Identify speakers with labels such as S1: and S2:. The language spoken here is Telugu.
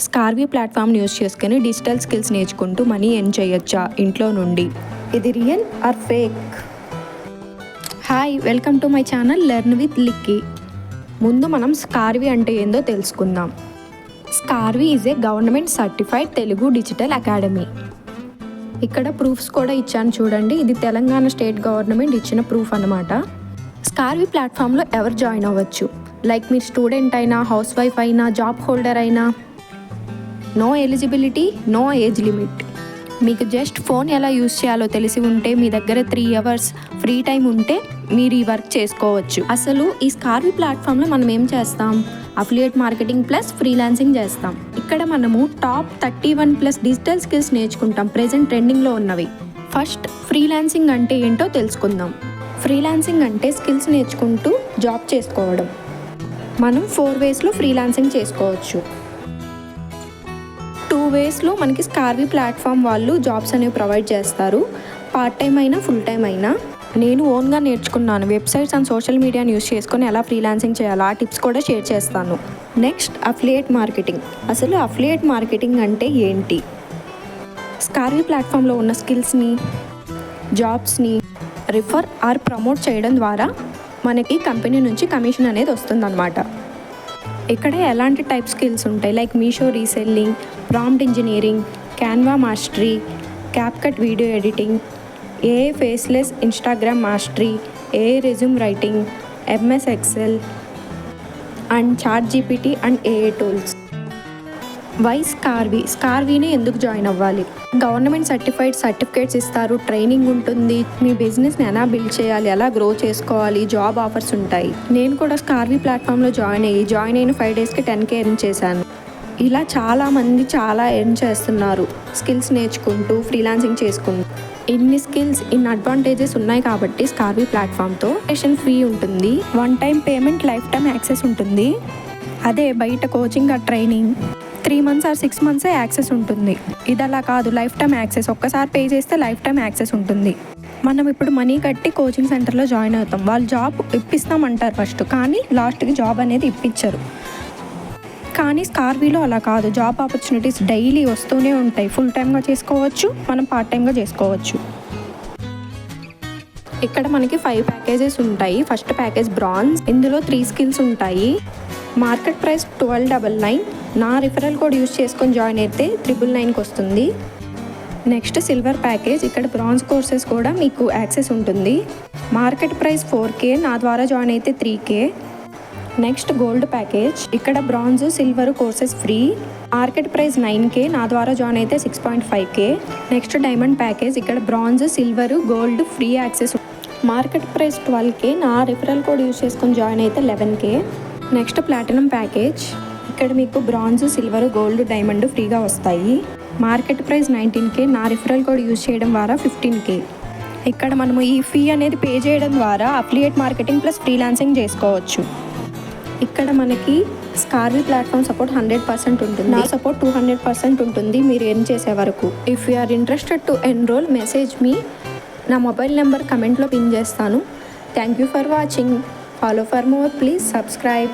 S1: స్కార్వీ ప్లాట్ఫామ్ని యూస్ చేసుకుని డిజిటల్ స్కిల్స్ నేర్చుకుంటూ మనీ ఎర్న్ చేయొచ్చా ఇంట్లో నుండి? ఇది real or fake? Hi, welcome to my channel learn with లిక్కీ. ముందు మనం స్కార్వీ అంటే ఏందో తెలుసుకుందాం. స్కార్వీ is a government certified Telugu digital academy. ఇక్కడ ప్రూఫ్స్ కూడా ఇచ్చాను చూడండి. ఇది తెలంగాణ స్టేట్ గవర్నమెంట్ ఇచ్చిన ప్రూఫ్ అన్నమాట. స్కార్వీ ప్లాట్ఫామ్లో ఎవరు జాయిన్ అవ్వచ్చు? లైక్ మీరు స్టూడెంట్ అయినా, హౌస్ వైఫ్ అయినా, జాబ్ హోల్డర్ అయినా. No eligibility, no age limit. మీకు జస్ట్ ఫోన్ ఎలా యూస్ చేయాలో తెలిసి ఉంటే, మీ దగ్గర 3 hours ఫ్రీ టైం ఉంటే మీరు ఈ వర్క్ చేసుకోవచ్చు. అసలు ఈ స్కార్వీ ప్లాట్ఫామ్లో మనం ఏం చేస్తాం? అఫిలియేట్ మార్కెటింగ్ ప్లస్ ఫ్రీలాన్సింగ్ చేస్తాం. ఇక్కడ మనము టాప్ 31+ డిజిటల్ స్కిల్స్ నేర్చుకుంటాం, ప్రెజెంట్ ట్రెండింగ్లో ఉన్నవి. ఫస్ట్ ఫ్రీలాన్సింగ్ అంటే ఏంటో తెలుసుకుందాం. ఫ్రీలాన్సింగ్ అంటే స్కిల్స్ నేర్చుకుంటూ జాబ్ చేసుకోవడం. మనం 4 waysలో ఫ్రీలాన్సింగ్ చేసుకోవచ్చు. 2 waysలో మనకి స్కార్వీ ప్లాట్ఫామ్ వాళ్ళు జాబ్స్ అనేవి ప్రొవైడ్ చేస్తారు. పార్ట్ టైం అయినా, ఫుల్ టైం అయినా. నేను ఓన్గా నేర్చుకున్నాను. వెబ్సైట్స్ అండ్ సోషల్ మీడియాని యూస్ చేసుకొని ఎలా ఫ్రీలాన్సింగ్ చేయాలో ఆ టిప్స్ కూడా షేర్ చేస్తాను. Next, affiliate marketing. అసలు అఫిలియేట్ మార్కెటింగ్ అంటే ఏంటి? స్కార్వీ ప్లాట్ఫామ్లో ఉన్న స్కిల్స్ని, జాబ్స్ని రిఫర్ ఆర్ ప్రమోట్ చేయడం ద్వారా మనకి కంపెనీ నుంచి కమిషన్ అనేది వస్తుందన్నమాట. ఇక్కడ ఎలాంటి టైప్ స్కిల్స్ ఉంటాయి? Like Meesho reselling, prompt engineering, Canva mastery, CapCut video editing, AI faceless Instagram mastery, AI resume writing, MS Excel and ChatGPT and AI tools. Why స్కార్వీ? స్కార్వీని ఎందుకు జాయిన్ అవ్వాలి? గవర్నమెంట్ సర్టిఫైడ్ సర్టిఫికేట్స్ ఇస్తారు, ట్రైనింగ్ ఉంటుంది, మీ బిజినెస్ని ఎలా బిల్డ్ చేయాలి, ఎలా గ్రో చేసుకోవాలి, జాబ్ ఆఫర్స్ ఉంటాయి. నేను కూడా స్కార్వీ ప్లాట్ఫామ్లో జాయిన్ అయిన 5 daysకి 10K ఎర్న్ చేశాను. ఇలా చాలామంది చాలా ఎర్న్ చేస్తున్నారు స్కిల్స్ నేర్చుకుంటూ, ఫ్రీలాన్సింగ్ చేసుకుంటూ. ఇన్ని స్కిల్స్, ఇన్ని అడ్వాంటేజెస్ ఉన్నాయి కాబట్టి స్కార్వీ ప్లాట్ఫామ్తో సెషన్ ఫ్రీ ఉంటుంది, 1 time payment, life time access ఉంటుంది. అదే బయట కోచింగ్ ఆ training 3 months or 6 months access ఉంటుంది. ఇది అలా కాదు, లైఫ్ టైం యాక్సెస్. ఒక్కసారి పే చేస్తే లైఫ్ టైం యాక్సెస్ ఉంటుంది. మనం ఇప్పుడు మనీ కట్టి కోచింగ్ సెంటర్లో జాయిన్ అవుతాం. వాళ్ళు జాబ్ ఇప్పిస్తామంటారు ఫస్ట్, కానీ లాస్ట్కి జాబ్ అనేది ఇప్పించరు. కానీ స్కార్వీలో అలా కాదు, జాబ్ ఆపర్చునిటీస్ డైలీ వస్తూనే ఉంటాయి. ఫుల్ టైమ్గా చేసుకోవచ్చు, మనం పార్ట్ టైమ్గా చేసుకోవచ్చు. ఇక్కడ మనకి 5 packages ఉంటాయి. First package bronze. ఇందులో 3 skills ఉంటాయి. Market price 1299. నా రిఫరల్ కోడ్ యూస్ చేసుకొని జాయిన్ అయితే 999కి వస్తుంది. Next silver package. ఇక్కడ బ్రాంజ్ కోర్సెస్ కూడా మీకు యాక్సెస్ ఉంటుంది. మార్కెట్ ప్రైస్ 4K, నా ద్వారా జాయిన్ అయితే 3K. Next gold package. ఇక్కడ bronze, silver courses free. Market price 9K, నా ద్వారా జాయిన్ అయితే 6.5K. Next diamond package. ఇక్కడ bronze, silver, gold free access. Market price 12K, నా రిఫరల్ కోడ్ యూస్ చేసుకొని జాయిన్ అయితే 11K. Next platinum package. ఇక్కడ మీకు బ్రాంజ్, సిల్వర్, గోల్డ్, డైమండ్ ఫ్రీగా వస్తాయి. మార్కెట్ ప్రైస్ 19K, నా రిఫరల్ కోడ్ యూస్ చేయడం ద్వారా 15K. ఇక్కడ మనము ఈ ఫీ అనేది పే చేయడం ద్వారా అఫిలియేట్ మార్కెటింగ్ ప్లస్ ఫ్రీలాన్సింగ్ చేసుకోవచ్చు. ఇక్కడ మనకి స్కార్వీ ప్లాట్ఫామ్ సపోర్ట్ 100% ఉంటుంది. నా సపోర్ట్ 200% ఉంటుంది మీరు ఎర్న్ చేసే వరకు. If you are interested to enrol, message me. నా మొబైల్ నెంబర్ కమెంట్లో పిన్ చేస్తాను. Thank you for watching. Follow for more, please subscribe.